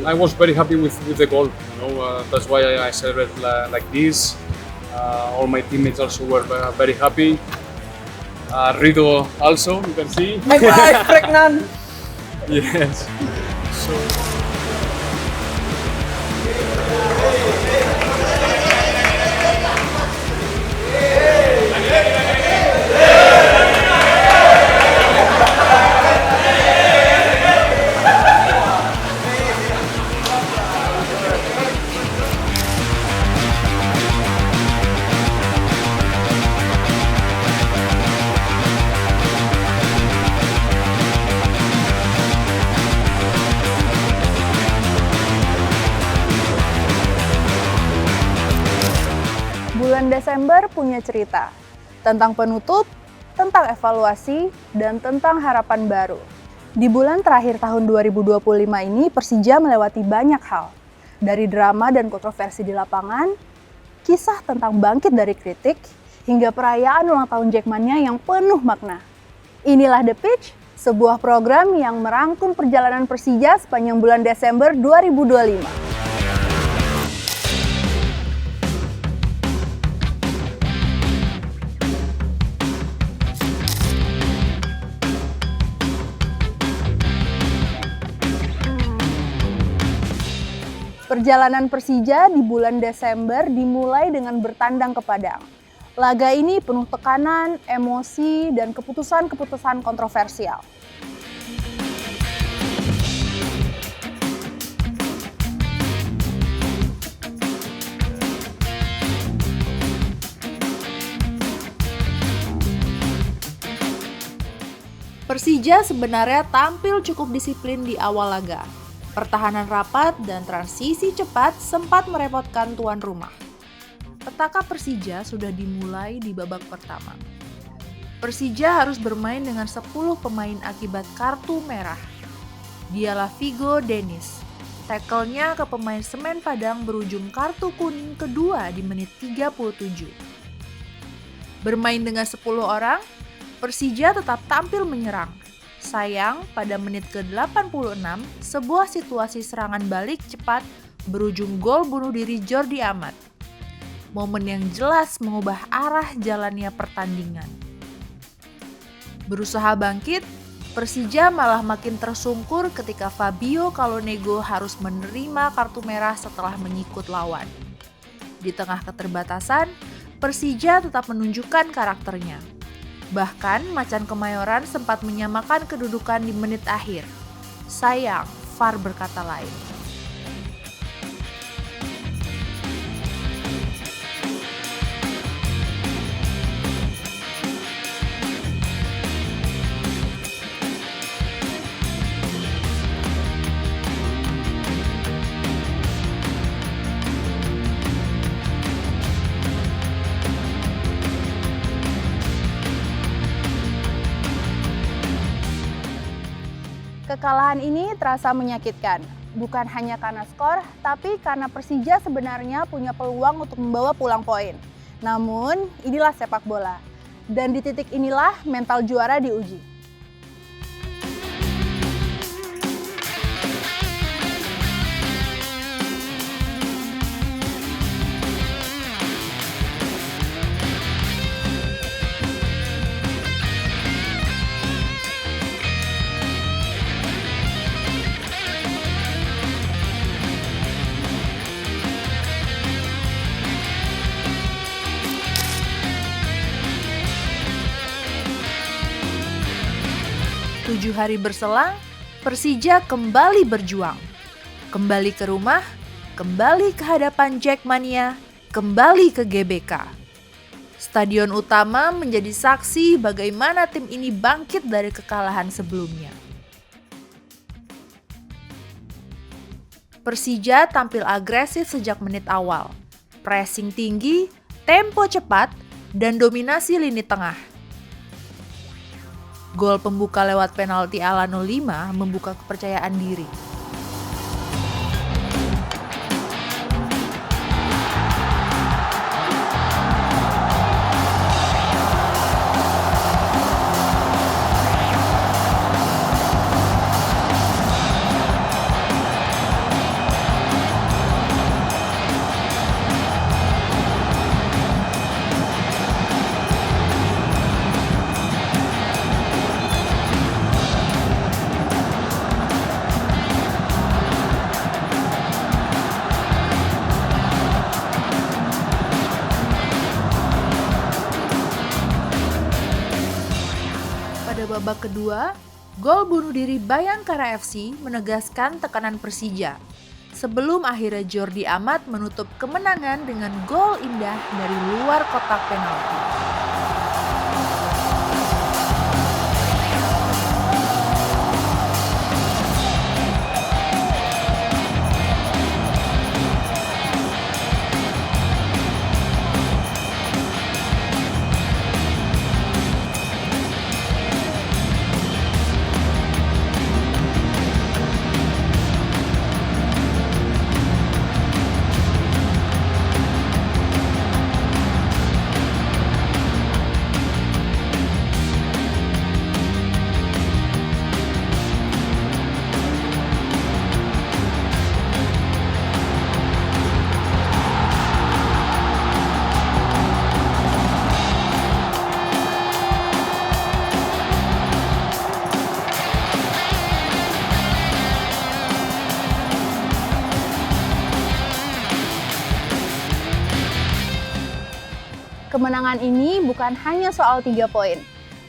I was very happy with the goal. That's why I celebrated like this. All my teammates also were very happy. Rido also, you can see. My wife pregnant. Yes. So. Bulan Desember punya cerita tentang penutup, tentang evaluasi, dan tentang harapan baru. Di bulan terakhir tahun 2025 ini, Persija melewati banyak hal. Dari drama dan kontroversi di lapangan, kisah tentang bangkit dari kritik, hingga perayaan ulang tahun Jackmania yang penuh makna. Inilah The Pitch, sebuah program yang merangkum perjalanan Persija sepanjang bulan Desember 2025. Perjalanan Persija di bulan Desember dimulai dengan bertandang ke Padang. Laga ini penuh tekanan, emosi, dan keputusan-keputusan kontroversial. Persija sebenarnya tampil cukup disiplin di awal laga. Pertahanan rapat dan transisi cepat sempat merepotkan tuan rumah. Petaka Persija sudah dimulai di babak pertama. Persija harus bermain dengan 10 pemain akibat kartu merah. Dialah Vigo Dennis. Tackle-nya ke pemain Semen Padang berujung kartu kuning kedua di menit 37. Bermain dengan 10 orang, Persija tetap tampil menyerang. Sayang, pada menit ke-86, sebuah situasi serangan balik cepat berujung gol bunuh diri Jordi Amat. Momen yang jelas mengubah arah jalannya pertandingan. Berusaha bangkit, Persija malah makin tersungkur ketika Fabio Calonego harus menerima kartu merah setelah menyikut lawan. Di tengah keterbatasan, Persija tetap menunjukkan karakternya. Bahkan Macan Kemayoran sempat menyamakan kedudukan di menit akhir. Sayang, VAR berkata lain. Kekalahan ini terasa menyakitkan, bukan hanya karena skor, tapi karena Persija sebenarnya punya peluang untuk membawa pulang poin. Namun, inilah sepak bola. Dan di titik inilah mental juara diuji. Tujuh hari berselang, Persija kembali berjuang. Kembali ke rumah, kembali ke hadapan Jackmania, kembali ke GBK. Stadion utama menjadi saksi bagaimana tim ini bangkit dari kekalahan sebelumnya. Persija tampil agresif sejak menit awal. Pressing tinggi, tempo cepat, dan dominasi lini tengah. Gol pembuka lewat penalti ala 05 membuka kepercayaan diri. babak kedua, gol bunuh diri Bayangkara FC menegaskan tekanan Persija. Sebelum akhirnya Jordi Amat menutup kemenangan dengan gol indah dari luar kotak penalti. Kemenangan ini bukan hanya soal 3 poin,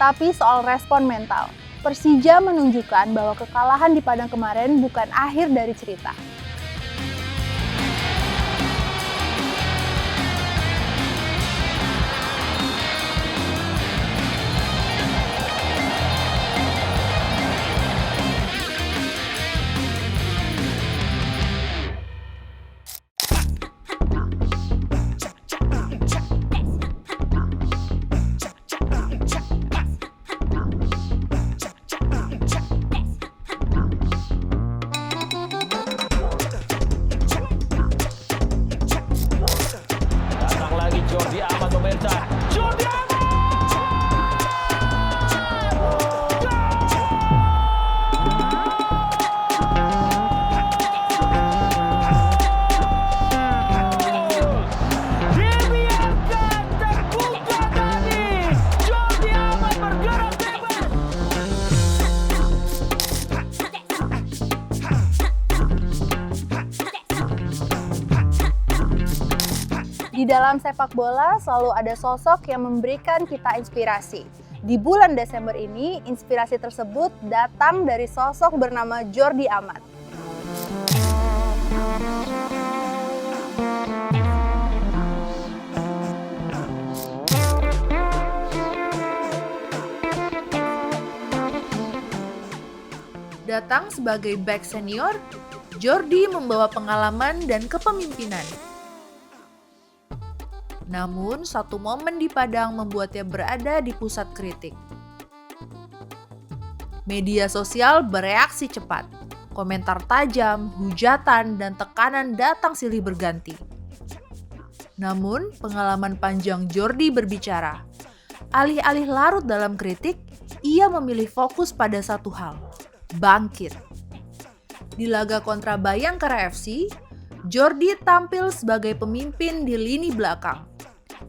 tapi soal respon mental. Persija menunjukkan bahwa kekalahan di Padang kemarin bukan akhir dari cerita. Jordi Amat pemirsa. Jordi Amat! Dibiarkan terbuka tadi. Jordi Amat bergerak bebas. Di dalam sepak bola selalu ada sosok yang memberikan kita inspirasi. Di bulan Desember ini, inspirasi tersebut datang dari sosok bernama Jordi Amat. Datang sebagai back senior, Jordi membawa pengalaman dan kepemimpinan. Namun, satu momen di Padang membuatnya berada di pusat kritik. Media sosial bereaksi cepat. Komentar tajam, hujatan, dan tekanan datang silih berganti. Namun, pengalaman panjang Jordi berbicara. Alih-alih larut dalam kritik, ia memilih fokus pada satu hal, bangkit. Di laga kontra Bayangkara FC, Jordi tampil sebagai pemimpin di lini belakang.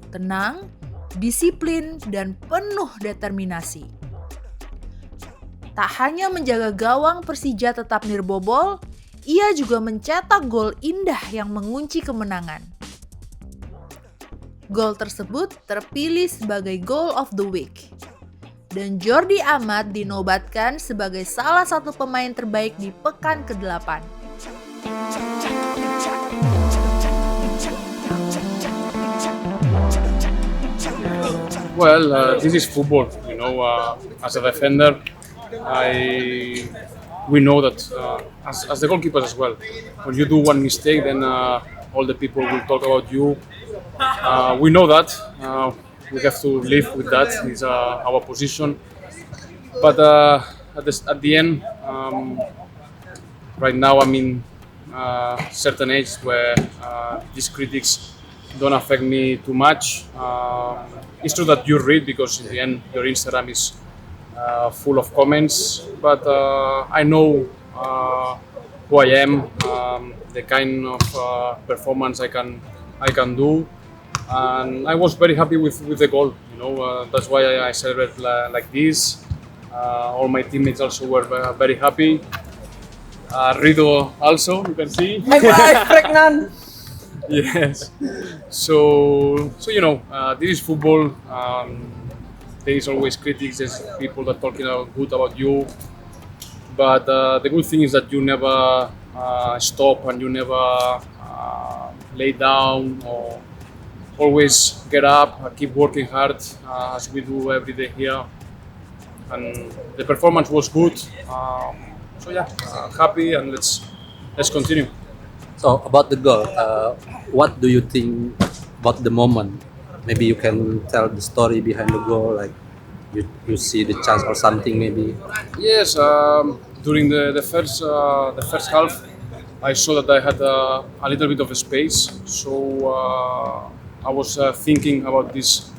Tenang, disiplin, dan penuh determinasi. Tak hanya menjaga gawang Persija tetap nirbobol, ia juga mencetak gol indah yang mengunci kemenangan. Gol tersebut terpilih sebagai Goal of the Week. Dan Jordi Amat dinobatkan sebagai salah satu pemain terbaik di pekan ke-8. Well, this is football. As a defender, we know that as the goalkeepers as well. When you do one mistake, then all the people will talk about you. We know that. We have to live with that. It's our position. But at the end, right now I'm in certain age where these critics don't affect me too much. It's true that you read because in the end your Instagram is full of comments, but I know who I am, the kind of performance I can do, and I was very happy with the goal. That's why I celebrate like this. All my teammates also were very happy. Rido also, you can see. Pregnant. Yes. So this is football. there is always critics, there's people that talking good about you. But the good thing is that you never stop and you never lay down or always get up, keep working hard as we do every day here. And the performance was good. So yeah, happy and let's continue. So about the goal, what do you think about the moment? Maybe you can tell the story behind the goal, like you see the chance or something maybe. Yes, during the first half, I saw that I had a little bit of a space, so I was thinking about this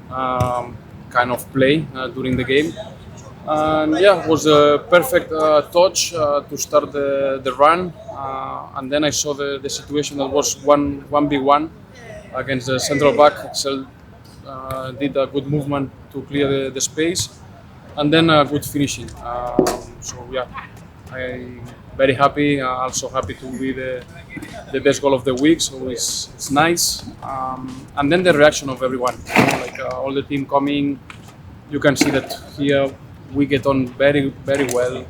kind of play during the game. And yeah, it was a perfect touch to start the run. And then I saw the situation that was 1v1 against the central back. Excel did a good movement to clear the space, and then a good finishing. So yeah, I'm very happy. Also happy to be the best goal of the week. So it's nice. And then the reaction of everyone, like all the team coming. You can see that here we get on very well.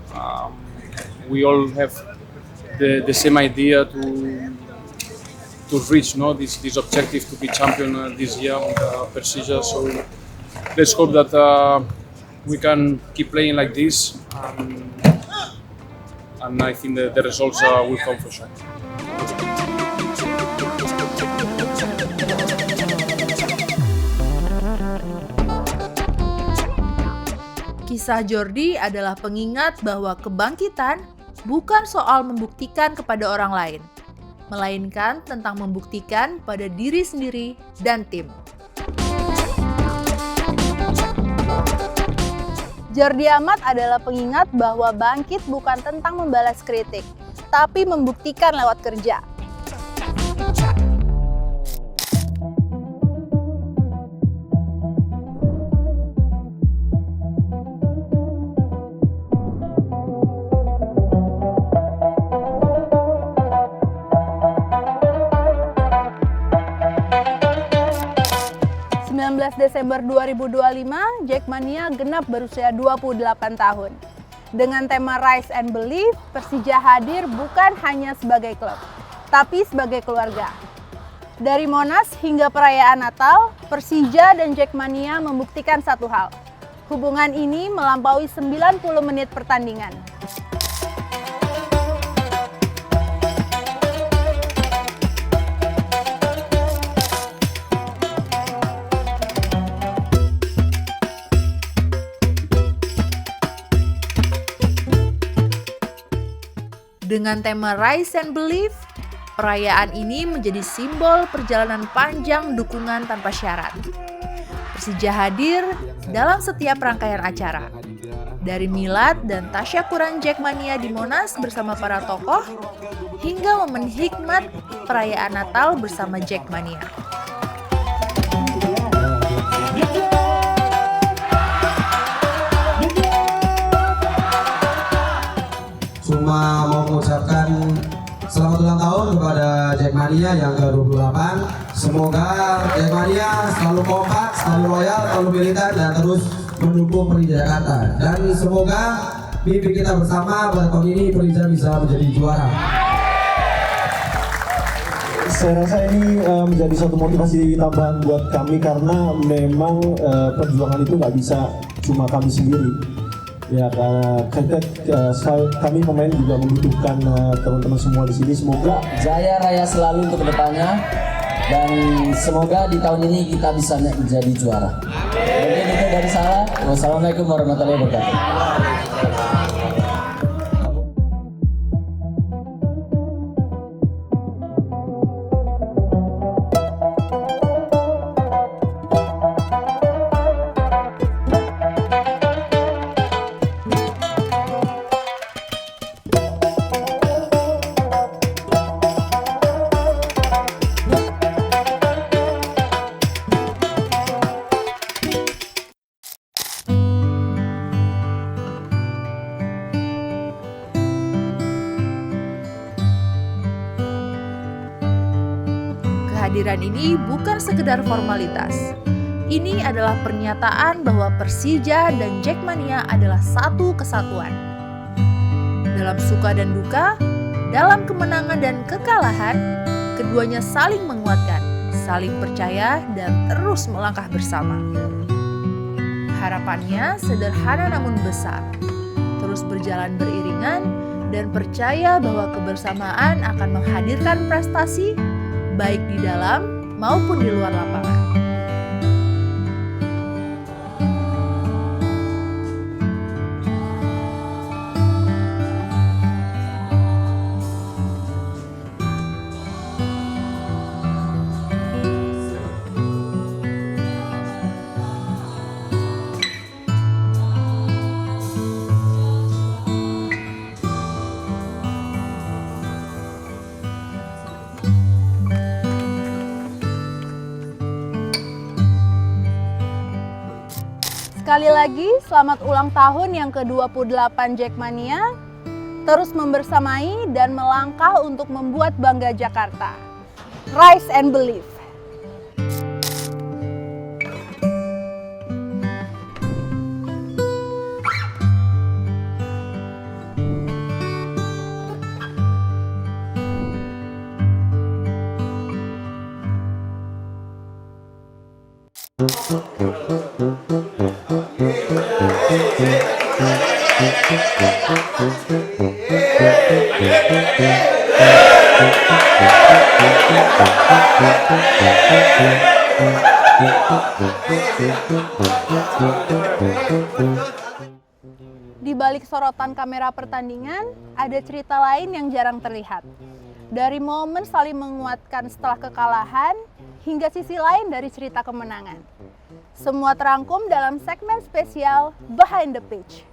We all have the same idea to reach this objective to be champion this year with Persija. So let's hope that we can keep playing like this, and I think the results will come for sure. Kisah Jordi adalah pengingat bahwa kebangkitan bukan soal membuktikan kepada orang lain, melainkan tentang membuktikan pada diri sendiri dan tim. Jordi Amat adalah pengingat bahwa bangkit bukan tentang membalas kritik, tapi membuktikan lewat kerja. Desember 2025, Jackmania genap berusia 28 tahun. Dengan tema Rise and Believe, Persija hadir bukan hanya sebagai klub, tapi sebagai keluarga. Dari Monas hingga perayaan Natal, Persija dan Jackmania membuktikan satu hal. Hubungan ini melampaui 90 menit pertandingan. Dengan tema Rise and Believe, perayaan ini menjadi simbol perjalanan panjang dukungan tanpa syarat. Persija hadir dalam setiap rangkaian acara. Dari milad dan tasyakuran Jackmania di Monas bersama para tokoh, hingga momen hikmat perayaan Natal bersama Jackmania. Cuma mau mengucapkan selamat ulang tahun kepada Jackmania yang ke-28. Semoga Jackmania selalu kompak, selalu loyal, selalu militan dan terus mendukung Persija Jakarta. Dan semoga mimpi kita bersama pada tahun ini Persija bisa menjadi juara. Saya rasa ini menjadi satu motivasi tambahan buat kami karena memang perjuangan itu nggak bisa cuma kami sendiri. Ya, kami pemain juga membutuhkan teman-teman semua di sini. Semoga jaya raya selalu untuk kedepannya dan semoga di tahun ini kita bisa menjadi juara. Mungkin itu dari saya. Wassalamualaikum warahmatullahi wabarakatuh. Kehadiran ini bukan sekedar formalitas. Ini adalah pernyataan bahwa Persija dan Jackmania adalah satu kesatuan. Dalam suka dan duka, dalam kemenangan dan kekalahan, keduanya saling menguatkan, saling percaya, dan terus melangkah bersama. Harapannya sederhana namun besar, terus berjalan beriringan, dan percaya bahwa kebersamaan akan menghadirkan prestasi, baik di dalam maupun di luar lapangan. Sekali lagi, selamat ulang tahun yang ke-28 Jackmania. Terus membersamai dan melangkah untuk membuat bangga Jakarta. Rise and believe. Di balik sorotan kamera pertandingan, ada cerita lain yang jarang terlihat. Dari momen saling menguatkan setelah kekalahan, hingga sisi lain dari cerita kemenangan. Semua terangkum dalam segmen spesial Behind the Pitch.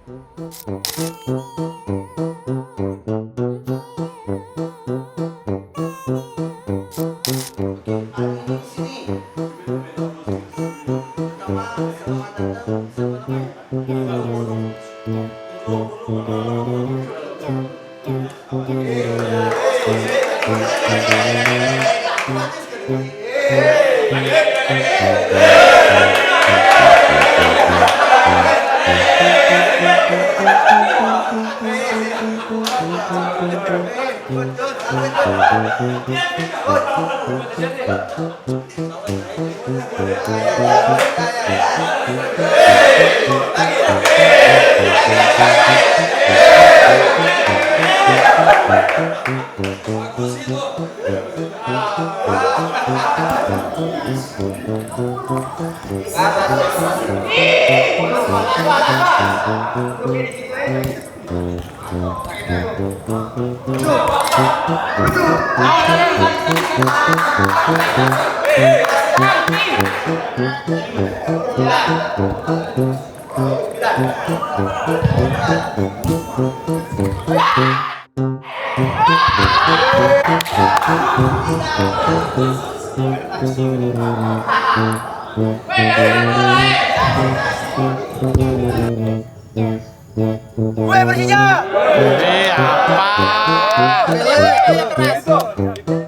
Gue Persija.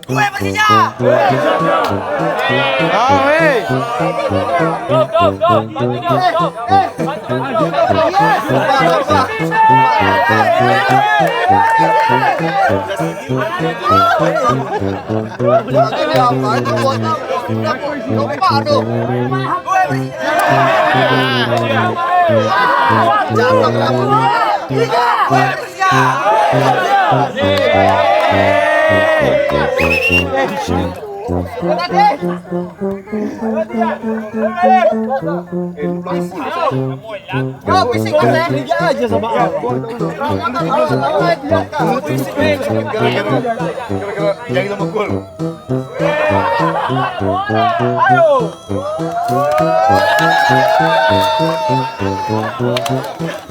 Gue Persija.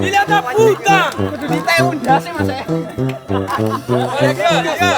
Filha da puta! Kita yang udah sih mas ya. Persija!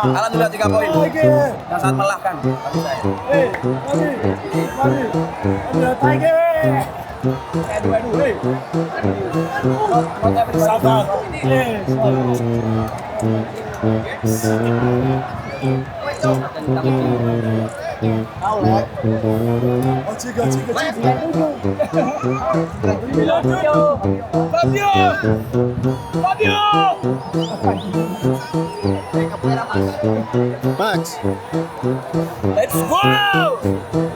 Alhamdulillah 3 poin. Yang sangat melelahkan. Max. Let's go!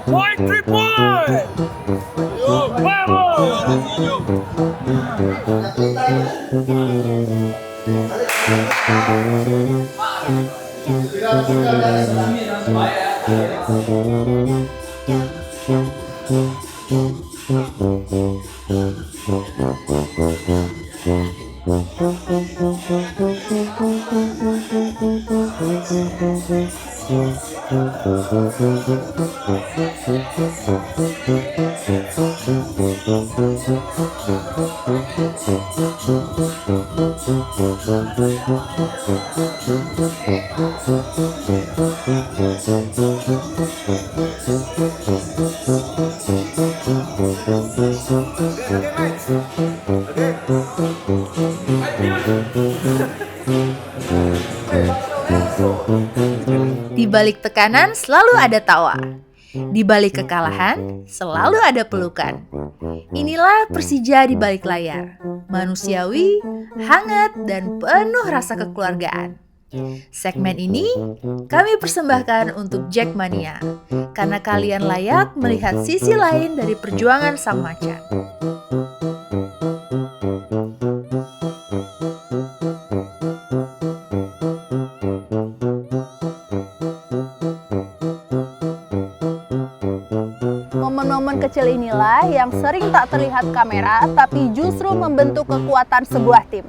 Point 3 point! Di balik tekanan selalu ada tawa. Di balik kekalahan selalu ada pelukan. Inilah Persija di balik layar. Manusiawi, hangat, dan penuh rasa kekeluargaan. Segmen ini kami persembahkan untuk Jackmania, karena kalian layak melihat sisi lain dari perjuangan sang macan. Momen-momen kecil inilah yang sering tak terlihat kamera, tapi justru membentuk kekuatan sebuah tim.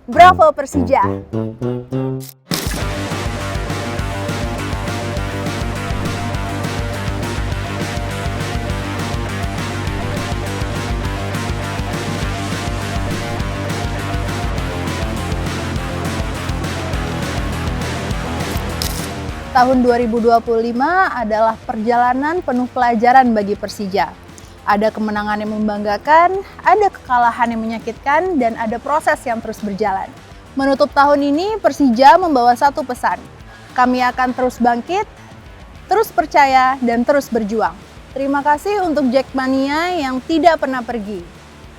Bravo Persija! Tahun 2025 adalah perjalanan penuh pelajaran bagi Persija. Ada kemenangan yang membanggakan, ada kekalahan yang menyakitkan, dan ada proses yang terus berjalan. Menutup tahun ini, Persija membawa satu pesan. Kami akan terus bangkit, terus percaya, dan terus berjuang. Terima kasih untuk Jackmania yang tidak pernah pergi.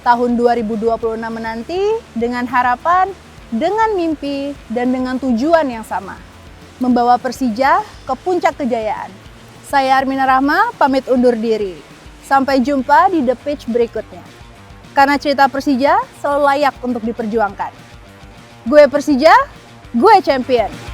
Tahun 2026 menanti dengan harapan, dengan mimpi, dan dengan tujuan yang sama. Membawa Persija ke puncak kejayaan. Saya Armina Rahma, pamit undur diri. Sampai jumpa di The Pitch berikutnya. Karena cerita Persija selalu layak untuk diperjuangkan. Gue Persija, gue champion.